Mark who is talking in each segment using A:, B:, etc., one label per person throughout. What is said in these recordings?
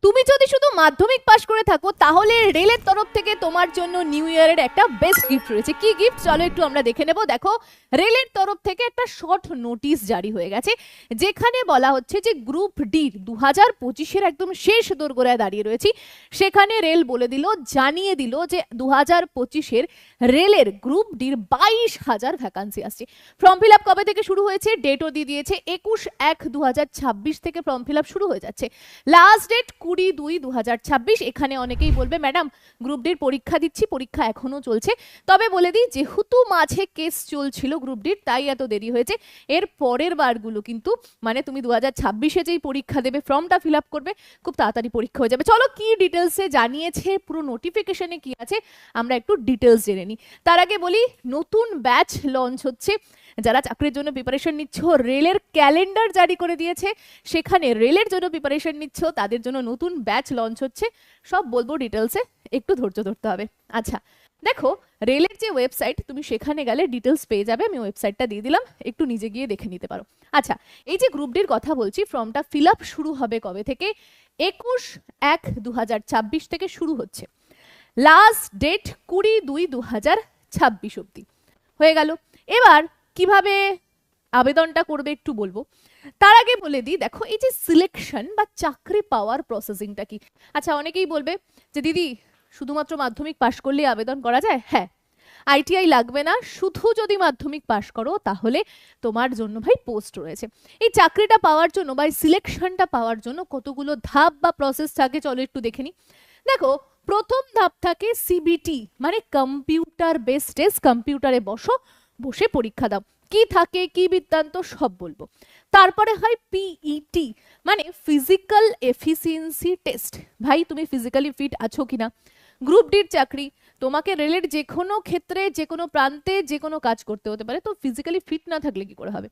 A: তুমি যদি শুধু মাধ্যমিক পাশ করে থাকো তাহলে রেলের তরফ থেকে তোমার জন্য নিউ ইয়ারের একটা বেস্ট গিফট রয়েছে। কি গিফট চলো একটু আমরা দেখে নেব। দেখো, রেলের তরফ থেকে একটা শর্ট নোটিশ জারি হয়ে গেছে, যেখানে বলা হচ্ছে যে গ্রুপ ডি 2025-এর একদম শেষ দোরগোড়ায় দাঁড়িয়ে রয়েছি। সেখানে রেল বলে দিল, জানিয়ে দিল যে 2025-এর রেলের গ্রুপ ডির 22,000 ভ্যাকান্সি আসছে। ফর্ম ফিল আপ কবে থেকে শুরু হয়েছে, ডেটও দিয়ে দিয়েছে, 21/1/2026 থেকে ফর্ম ফিল আপ শুরু হয়ে যাচ্ছে। Last date 20/2/2026। এখানে অনেকেই বলবে ম্যাডাম গ্রুপ ডির পরীক্ষা দিচ্ছি, পরীক্ষা এখনো চলছে। তবে বলে দিই, যেহেতু মাঝে কেস চলছিল গ্রুপ ডির, তাই এত দেরি হয়েছে। এর পরের বারগুলো কিন্তু মানে তুমি 2026-এ যেই পরীক্ষা দেবে, ফর্মটা ফিল আপ করবে, খুব তাড়াতাড়ি পরীক্ষা হয়ে যাবে। চলো কি ডিটেলসে জানিয়েছে, পুরো নোটিফিকেশনে কি আছে আমরা একটু ডিটেলস জেনে নিই। তার আগে বলি, নতুন ব্যাচ লঞ্চ হচ্ছে। যারা চাকরির জন্য প্রিপারেশন নিচ্ছ, রেলের ক্যালেন্ডার জারি করে দিয়েছে, সেখানে রেলের জন্য প্রিপারেশন নিচ্ছ তাদের জন্য নতুন ব্যাচ লঞ্চ হচ্ছে। সব বলবো ডিটেলসে, একটু ধৈর্য ধরতে হবে। আচ্ছা দেখো, রেলের যে ওয়েবসাইট, তুমি সেখানে গেলে ডিটেলস পেয়ে যাবে। আমি ওয়েবসাইটটা দিয়ে দিলাম, একটু নিজে গিয়ে দেখে নিতে পারো। আচ্ছা, এই যে গ্রুপ ডির কথা বলছি, ফর্মটা ফিল আপ শুরু হবে কবে থেকে, 21/1/2026 থেকে শুরু হচ্ছে। লাস্ট ডেট 20/2/2026 অব্দি হয়ে গেল। এবার কিভাবে আবেদনটা করবে একটু বলবো। তার আগে বলে দিই, দেখো এই যে সিলেকশন বা চাকরি পাওয়ার প্রসেসিংটা কি। আচ্ছা অনেকেই বলবে যে দিদি শুধুমাত্র মাধ্যমিক পাশ করলেই আবেদন করা যায়। হ্যাঁ, আইটিআই লাগবে না, শুধু যদি মাধ্যমিক পাশ করো তাহলে তোমার জন্য ভাই পোস্ট রয়েছে। এই চাকরিটা পাওয়ার জন্য বা এই সিলেকশনটা পাওয়ার জন্য কতগুলো ধাপ বা প্রসেস থাকে, চলো একটু দেখে নিই। দেখো, প্রথম ধাপ থাকে সিবিটি, মানে কম্পিউটার বেসড টেস্ট। কম্পিউটারে বসে পরীক্ষা দাও। কি থাকে, কি বৃত্তান্ত সব বলবো। তারপরে হয় পিইটি, মানে ফিজিক্যাল এফিসিয়েন্সি টেস্ট। ভাই তুমি ফিজিক্যালি ফিট আছো কিনা। গ্রুপ ডির চাকরি, তোমাকে রেলের যে কোনো ক্ষেত্রে, যে কোনো প্রান্তে, যে কোনো কাজ করতে হতে পারে, তো ফিজিক্যালি ফিট না থাকলে কি করে হবে।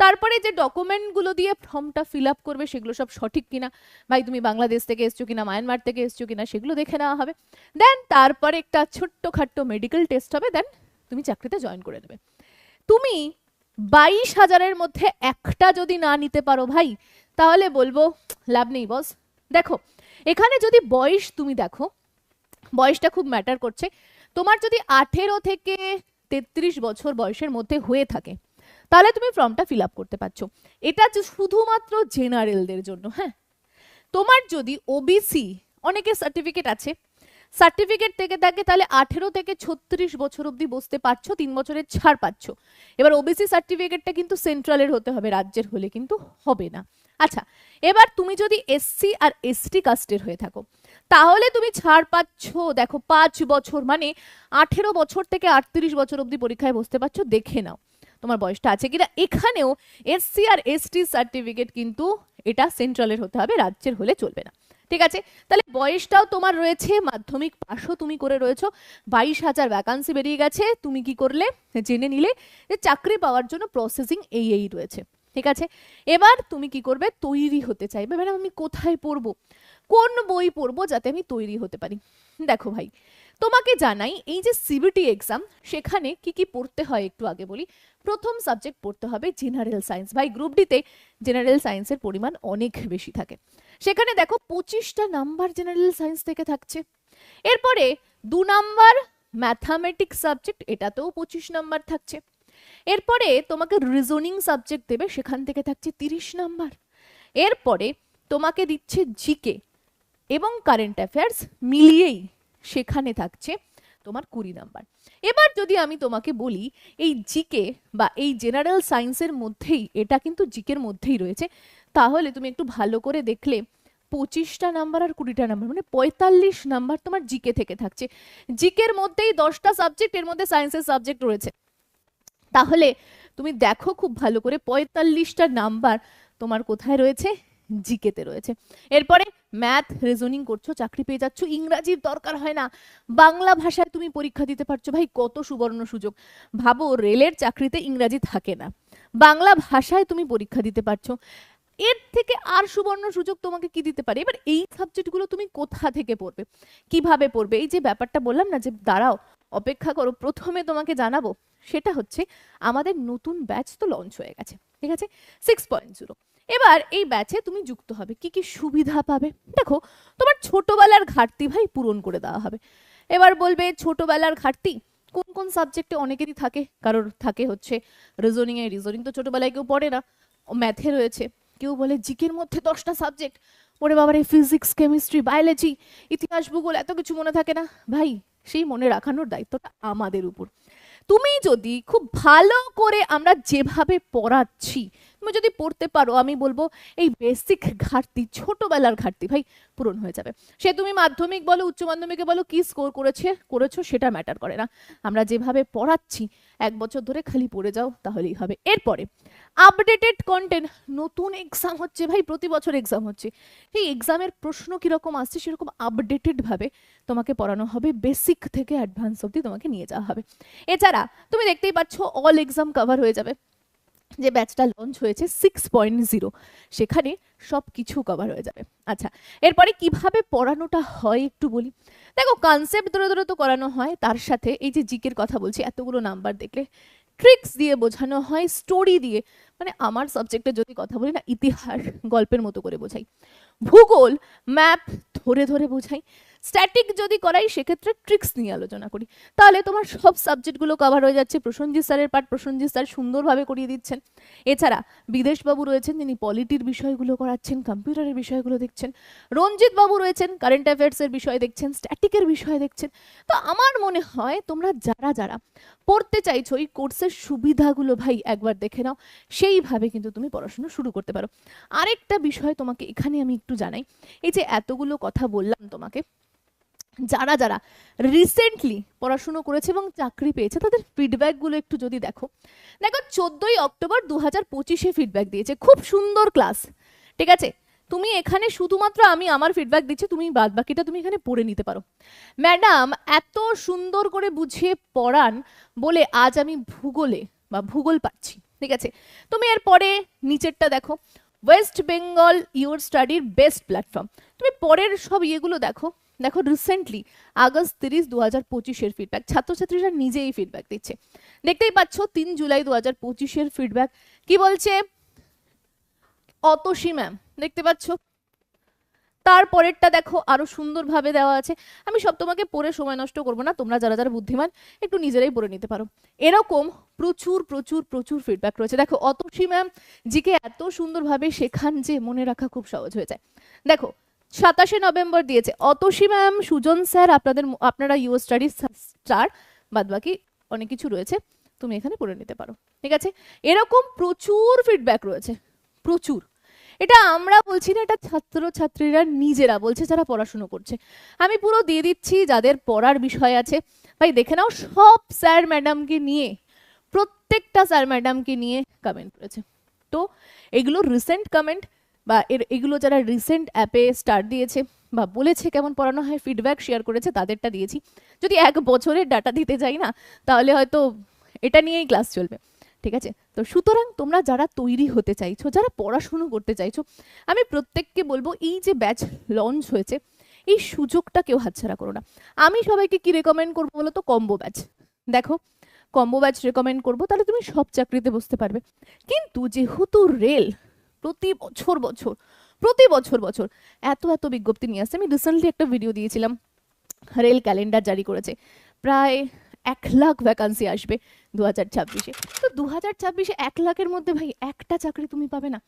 A: তারপরে যে ডকুমেন্টগুলো দিয়ে ফর্মটা ফিল আপ করবে, সেগুলো সব সঠিক কিনা। ভাই তুমি বাংলাদেশ থেকে এসছো কিনা, মায়ানমার থেকে এসছো কিনা, সেগুলো দেখে নেওয়া হবে। দেন তারপরে একটা ছোট্টখাট্টো মেডিকেল টেস্ট হবে, দেন তুমি চাকরিতে জয়েন করে নেবে। তুমি 22,000-এর মধ্যে একটা যদি না নিতে পারো ভাই, তাহলে বলবো লাভ নেই বস। দেখো, এখানে যদি বয়স তুমি দেখো, বয়সটা খুব ম্যাটার করছে। তোমার যদি 18 থেকে 33 বছর বয়সের মধ্যে হয়ে থাকে, তাহলে তুমি ফর্মটা ফিল আপ করতে পারছো। এটা শুধুমাত্র জেনারেলদের জন্য। হ্যাঁ, তোমার যদি ওবিসি, অনেকের সার্টিফিকেট আছে, সার্টিফিকেট থেকে থাকে, তাহলে 18 থেকে 36 বছর অবধি বসতে পারছো, 3 বছরের ছাড় পাচ্ছ। এবার ওবিসি সার্টিফিকেটটা কিন্তু সেন্ট্রালের হতে হবে, রাজ্যের হলে কিন্তু হবে না। আচ্ছা, এবার তুমি যদি এসসি আর এসটি কাস্টের হয়ে থাকো, তাহলে তুমি ছাড় পাচ্ছ। দেখো 5 বছর, মানে 18 বছর থেকে 38 বছর অবধি পরীক্ষায় বসতে পারছো। দেখে নাও তোমার বয়সটা আছে কিনা। এখানেও এসসি আর এসটি সার্টিফিকেট কিন্তু এটা সেন্ট্রালের হতে হবে, রাজ্যের হলে চলবে না। ঠিক আছে, তাহলে বয়সটাও তোমার রয়েছে, মাধ্যমিক পাশও তুমি করে রয়েছো, 22,000 ভ্যাকান্সি বেরিয়ে গেছে। তুমি কি করলে, জেনে নিলে যে চাকরি পাওয়ার জন্য প্রসেসিং এই রয়েছে। ঠিক আছে, এবার তুমি কি করবে, তৈরি হতে চাইবে। ম্যাডাম আমি কোথায় পড়বো, কোন বই পড়বো যাতে আমি তৈরি হতে পারি। দেখো ভাই, তোমাকে জানাই, এই যে সিবিটি এক্সাম, সেখানে কি কি পড়তে হয় একটু আগে বলি। প্রথম সাবজেক্ট পড়তে হবে জেনারেল সায়েন্স। ভাই গ্রুপ ডিতে জেনারেল সায়েন্সের পরিমাণ অনেক বেশি থাকে। সেখানে দেখো 25টা নাম্বার জেনারেল সায়েন্স থেকে থাকছে। এরপরে 2 নাম্বার ম্যাথামেটিক্স সাবজেক্ট, এটাতেও 25 নাম্বার থাকছে। এরপরে তোমাকে রিজনিং সাবজেক্ট দেবে, সেখান থেকে থাকছে 30 নাম্বার। এরপরে তোমাকে দিচ্ছে জিকে এবং কারেন্ট অ্যাফেয়ার্স মিলিয়েই সেখানে থাকছে তোমার 20 নাম্বার। এবার যদি আমি তোমাকে বলি, এই জিকে বা এই জেনারেল সায়েন্সের মধ্যেই, এটা কিন্তু জিকের মধ্যেই রয়েছে, তাহলে তুমি একটু ভালো করে দেখলে 25টা নাম্বার আর 20টা নাম্বার, মানে 45 নাম্বার তোমার জিকে থেকে থাকছে। জিকের মধ্যেই 10টা সাবজেক্ট, এর মধ্যে সায়েন্সের সাবজেক্ট রয়েছে। তাহলে তুমি দেখো খুব ভালো করে, 45টা নাম্বার তোমার কোথায় রয়েছে, জিকেতে রয়েছে। এরপরে ম্যাথ রিজনিং করছো, চাকরি পেয়ে যাচ্ছ। ইংরাজির দরকার হয় না, বাংলা ভাষায় তুমি পরীক্ষা দিতে পারছো। ভাই কত সুবর্ণ সুযোগ। ভাবো, রেলের চাকরিতে ইংরাজি থাকে না, বাংলা ভাষায় তুমি পরীক্ষা দিতে পারছো। এর থেকে আর সুবর্ণ সুযোগ তোমাকে কি দিতে পারে। এবার এই সাবজেক্টগুলো তুমি কোথা থেকে পড়বে, কিভাবে পড়বে, এই যে ব্যাপারটা বললাম না যে দাঁড়াও অপেক্ষা করো, প্রথমে তোমাকে জানাবো। সেটা হচ্ছে আমাদের নতুন ব্যাচ তো লঞ্চ হয়ে গেছে। ঠিক আছে, 6.0। এবার এই ব্যাচে তুমি যুক্ত হবে, কি কি সুবিধা পাবে দেখো। তোমার ছোটবেলার ঘাটতি ভাই পূরণ করে দেওয়া হবে। এবার বলবে ছোটবেলার ঘাটতি কোন কোন সাবজেক্টে, অনেকেরই থাকে, কারোর থাকে হচ্ছে রিজনিং এ, রিজনিং তো ছোটবেলায় কেউ পড়ে না, ম্যাথে রয়েছে, কেউ বলে জিকের মধ্যে 10টা সাবজেক্ট, ওরে বাবারে ফিজিক্স কেমিস্ট্রি বায়োলজি ইতিহাস ভূগোল এত কিছু মনে থাকে না। ভাই সেই মনে রাখানোর দায়িত্বটা আমাদের উপর। তুমি যদি খুব ভালো করে আমরা যেভাবে পড়াচ্ছি তুমি যদি পড়তে পারো, আমি বলবো এই বেসিক ঘাটতি, ছোটবেলার ঘাটতি ভাই পূরণ হয়ে যাবে। সে তুমি মাধ্যমিক বলো উচ্চ মাধ্যমিকে বলো, কি স্কোর করেছো সেটা ম্যাটার করে না, আমরা যেভাবে পড়াচ্ছি 1 বছর ধরে খালি পড়ে যাও তাহলেই হবে। এরপরে আপডেটেড কন্টেন্ট, নতুন এক্সাম হচ্ছে ভাই, প্রতি বছর এক্সাম হচ্ছে, সেই এক্সামের প্রশ্ন কিরকম আসছে সেরকম আপডেটেড ভাবে তোমাকে পড়ানো হবে, বেসিক থেকে অ্যাডভান্স অবধি তোমাকে নিয়ে যাওয়া হবে। এছাড়া তুমি দেখতেই পাচ্ছ অল এক্সাম কভার হয়ে যাবে, যে ব্যাচটা লঞ্চ হয়েছে 6.0 সেখানে সব কিছু কভার হয়ে যাবে। আচ্ছা, এরপরে কিভাবে পড়ানোটা হয় একটু বলি। দেখো কনসেপ্ট ধরে ধরে তো করানো হয়, তার সাথে এই যে জিকের কথা বলছি, এতগুলো নাম্বার দেখলে ট্রিক্স দিয়ে বোঝানো হয়, স্টোরি দিয়ে, মানে আমার সাবজেক্টে যদি কথা বলি না, ইতিহাস গল্পের মতো করে বোঝাই, ভূগোল ম্যাপ ধরে ধরে বোঝাই, স্ট্যাটিক যদি করাই সেক্ষেত্রে ট্রিক্স নিয়ে আলোচনা করি, তাহলে তোমার সব সাবজেক্টগুলো কভার হয়ে যাচ্ছে। প্রসেনজিৎ স্যারের পাঠ প্রসেনজিৎ স্যার সুন্দরভাবে করিয়ে দিচ্ছেন। এছাড়া বিদেশবাবু রয়েছেন, যিনি পলিটির বিষয়গুলো করাচ্ছেন, কম্পিউটারের বিষয়গুলো দেখছেন। রঞ্জিত বাবু রয়েছেন, কারেন্ট অ্যাফেয়ার্সের বিষয় দেখছেন, স্ট্যাটিকের বিষয় দেখছেন। তো আমার মনে হয় তোমরা যারা যারা পড়তে চাইছো এই কোর্সের সুবিধাগুলো ভাই একবার দেখে নাও, সেইভাবে কিন্তু তুমি পড়াশোনা শুরু করতে পারো। আরেকটা বিষয় তোমাকে এখানে আমি একটু জানাই, এই যে এতগুলো কথা বললাম তোমাকে, যারা যারা রিসেন্টলি পড়াশুনো করেছে এবং চাকরি পেয়েছে তাদের ফিডব্যাকগুলো একটু যদি দেখো, 14ই অক্টোবর 2025 ফিডব্যাক দিয়েছে, খুব সুন্দর ক্লাস, ঠিক আছে। তুমি এখানে শুধুমাত্র আমি আমার ফিডব্যাক দিচ্ছি, তুমি বাদ বাকিটা তুমি এখানে পড়ে নিতে পারো। ম্যাডাম এত সুন্দর করে বুঝিয়ে পড়ান বলে আজ আমি ভূগোল পাচ্ছি, ঠিক আছে। তুমি এরপরে নিচেরটা দেখো, ওয়েস্ট বেঙ্গল ইউর স্টাডির বেস্ট প্ল্যাটফর্ম, তুমি পরের সব ইয়েগুলো দেখো। দেখো রিসেন্টলি আগস্ট 30, 2025 ফিডব্যাক, ছাত্রছাত্রীরা নিজেই ফিডব্যাক দিচ্ছে, দেখতেই পাচ্ছ 3 জুলাই 2025 ফিডব্যাক কি বলছে, অতসী ম্যাম, দেখতে পাচ্ছ। তারপরেরটা দেখো আরো সুন্দরভাবে দেওয়া আছে, আমি সব তোমাকে পড়ে সময় নষ্ট করবো না, তোমরা যারা যারা বুদ্ধিমান একটু নিজেরাই পড়ে নিতে পারো। এরকম প্রচুর প্রচুর প্রচুর ফিডব্যাক রয়েছে। দেখো অতসী ম্যাম জিকে এত সুন্দরভাবে শেখান যে মনে রাখা খুব সহজ হয়ে যায়। দেখো 27 নভেম্বর দিয়েছে, অতসী ম্যাম, সুজন স্যার, আপনারা ইউর স্টাডি স্টার, বাদ বাকি অনেক কিছু রয়েছে, তুমি এখানে পড়ে নিতে পারো, ঠিক আছে। এরকম প্রচুর ফিডব্যাক রয়েছে, প্রচুর। এটা আমরা বলছি না, এটা ছাত্রছাত্রীরা নিজেরা বলছে যারা পড়াশুনো করছে। আমি পুরো দিয়ে দিচ্ছি যাদের পড়ার বিষয় আছে, ভাই দেখে নাও, সব স্যার ম্যাডামকে নিয়ে, প্রত্যেকটা স্যার ম্যাডামকে নিয়ে কমেন্ট করেছে। তো এগুলো রিসেন্ট কমেন্ট, বা এগুলো যারা রিসেন্ট অ্যাপে স্টার দিয়েছে বা বলেছে কেমন পড়ানো হয়, ফিডব্যাক শেয়ার করেছে, তাদেরটা দিয়েছি। যদি 1 বছরের ডাটা দিতে যাই না, তাহলে হয়তো এটা নিয়েই ক্লাস চলবে, ঠিক আছে। তো সুতরাং তোমরা যারা তৈরি হতে চাইছো, যারা পড়াশুনো করতে চাইছো, আমি প্রত্যেককে বলবো এই যে ব্যাচ লঞ্চ হয়েছে এই সুযোগটা কেউ হাতছাড়া করো না। আমি সবাইকে কি রেকমেন্ড করবো বলো তো, কম্বো ব্যাচ। দেখো কম্বো ব্যাচ রেকমেন্ড করবো, তাহলে তুমি সব চাকরিতে বসতে পারবে। কিন্তু যেহেতু রেল প্রতি বছর এত এত বিজ্ঞপ্তি নিয়ে আসছে, আমি রিসেন্টলি একটা ভিডিও দিয়েছিলাম, রেল ক্যালেন্ডার জারি করেছে, প্রায় 1 লাখ ভ্যাকান্সি আসবে 2026-এ। তো 2026-এ 1 লাখের মধ্যে ভাই একটা চাকরি তুমি পাবে না,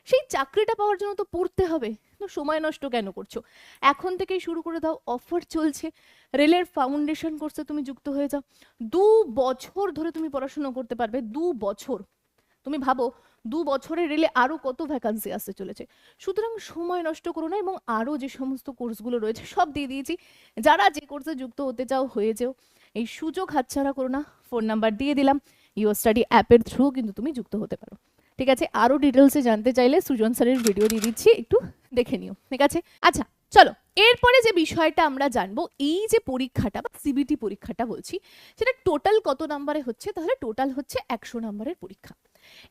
A: সেই চাকরিটা পাওয়ার জন্য তো পড়তে হবে। তো সময় নষ্ট কেন করছো, এখন থেকেই শুরু করে দাও, অফার চলছে, রেলের ফাউন্ডেশন কোর্সে তুমি যুক্ত হয়ে যাও, 2 বছর ধরে তুমি পড়াশোনা করতে পারবে, 2 বছর। তুমি ভাবো 2 বছরে রেলে আরো কত ভ্যাকান্সি আসতে চলেছে। সুতরাং সময় নষ্ট করো না, এবং আরো যে সমস্ত কোর্সগুলো রয়েছে সব দিয়ে দিয়েছি, যারা যে কোর্সে যুক্ত হতে চাও হয়ে যাও, এই সুযোগ হাতছাড়া করো না। ফোন নাম্বার দিয়ে দিলাম, ইউর স্টাডি অ্যাপের থ্রু কিন্তু তুমি যুক্ত হতে পারো, ঠিক আছে। আরো ডিটেলসে জানতে চাইলে সুজন স্যারের ভিডিও দিয়ে দিচ্ছি, একটু দেখে নিও, ঠিক আছে। আচ্ছা চলো, এরপরে যে বিষয়টা আমরা জানবো, এই যে পরীক্ষাটা বা সিবিটি পরীক্ষাটা বলছি, সেটা টোটাল কত নাম্বারে হচ্ছে, তাহলে টোটাল হচ্ছে 100 নাম্বারের পরীক্ষা।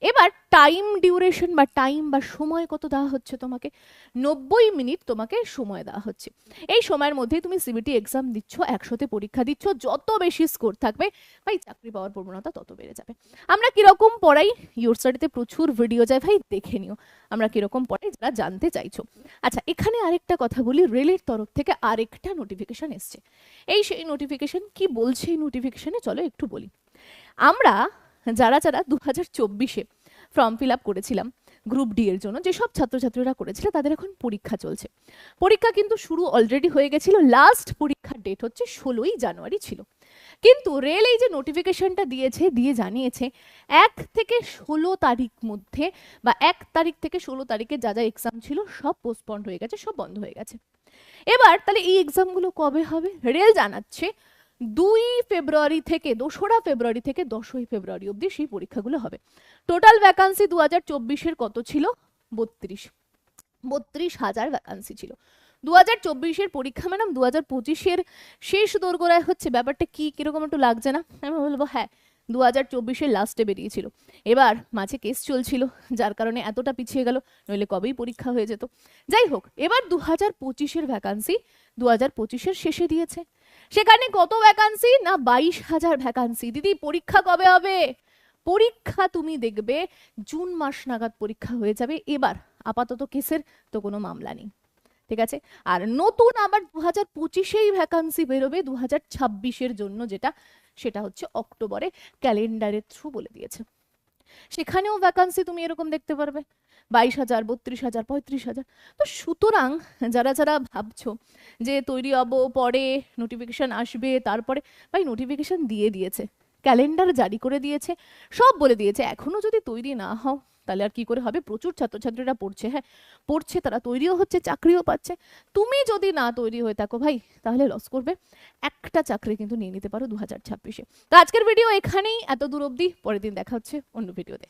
A: এবার টাইম ডিউরেশন বা টাইম বা সময় কত দেওয়া হচ্ছে তোমাকে, 90 মিনিট তোমাকে সময় দেওয়া হচ্ছে। এই সময়ের মধ্যেই তুমি সিবিটি এক্সাম দিচ্ছ, 100তে পরীক্ষা দিচ্ছ, যত বেশি স্কোর থাকবে ভাই চাকরি পাওয়ার প্রবণতা তত বেড়ে যাবে। আমরা কিরকম পড়াই, ইউর স্টাডিতে প্রচুর ভিডিও যায় ভাই, দেখে নিও আমরা কিরকম পড়াই যারা জানতে চাইছো। আচ্ছা, এখানে আরেকটা কথা বলি, রেলের তরফ থেকে আরেকটা নোটিফিকেশন এসছে। এই সেই নোটিফিকেশন, কি বলছে এই নোটিফিকেশনে চলো একটু বলি। আমরা যারা যারা 2024-এ ফর্ম ফিল আপ করেছিলাম গ্রুপ ডি এর জন্য, যেসব ছাত্রছাত্রীরা করেছিল তাদের এখন পরীক্ষা চলছে। পরীক্ষা কিন্তু শুরু অলরেডি হয়ে গেছিল, লাস্ট পরীক্ষার ডেট হচ্ছে 16ই জানুয়ারি ছিল। কিন্তু রেল এই যে নোটিফিকেশনটা দিয়েছে, দিয়ে জানিয়েছে 1 থেকে 16 তারিখ মধ্যে বা 1 তারিখ থেকে 16 তারিখে যা যা এক্সাম ছিল সব পোস্টপন্ড হয়ে গেছে, সব বন্ধ হয়ে গেছে। এবার তাহলে এই এক্সামগুলো কবে হবে? রেল জানাচ্ছে 2 ফেব্রুয়ারি থেকে 2রা ফেব্রুয়ারি থেকে 10ই ফেব্রুয়ারি অবধি সেই পরীক্ষাগুলো হবে। টোটাল ভ্যাকান্সি 2024-এর কত ছিল? 32,000 ভ্যাকান্সি ছিল। 2024-এর পরীক্ষা ম্যাডাম 2025-এর শেষ দোরগোড়ায় হচ্ছে, ব্যাপারটা কি কিরকম একটু লাগছে না? আমি বলবো হ্যাঁ, 2024-এর লাস্টে বেরিয়েছিল, এবার মাঝে কেস চলছিল যার কারণে এতটা পিছিয়ে গেল, নইলে কবেই পরীক্ষা হয়ে যেত। যাই হোক, এবার 2025-এর ভ্যাকান্সি 2025-এর শেষে দিয়েছে। সেখানে কত ভ্যাকান্সি না 22,000 ভ্যাকান্সি। দিদি পরীক্ষা কবে হবে? পরীক্ষা তুমি দেখবে জুন মাস নাগাদ পরীক্ষা হয়ে যাবে। এবার আপাতত কেসের তো কোনো মামলা নেই, ঠিক আছে। আর নতুন আবার 2025-এই ভ্যাকান্সি বেরোবে 2026-এর জন্য, যেটা সেটা হচ্ছে অক্টোবরে ক্যালেন্ডারের থ্রু বলে দিয়েছে। সেখানেও ভ্যাকান্সি তুমি এরকম দেখতে পারবে 22,000, 32,000, 35,000। তো সুতরাং যারা যারা ভাবছো যে তৈরি হবো, পরে নোটিফিকেশন আসবে, তারপরে ভাই নোটিফিকেশন দিয়ে দিয়েছে, ক্যালেন্ডার জারি করে দিয়েছে, সব বলে দিয়েছে। এখনো যদি তৈরি না হও তাহলে আর কি করে হবে? প্রচুর ছাত্রছাত্রীরা পড়ছে, হ্যাঁ পড়ছে, তারা তৈরিও হচ্ছে, চাকরিও পাচ্ছে। তুমি যদি না তৈরি হয়ে থাকো ভাই, তাহলে লস করবে। একটা চাকরি কিন্তু নিয়ে নিতে পারো 2026-এ। তো আজকের ভিডিও এখানেই, এত দূর অবধি, পরের দিন দেখা হচ্ছে অন্য ভিডিওতে।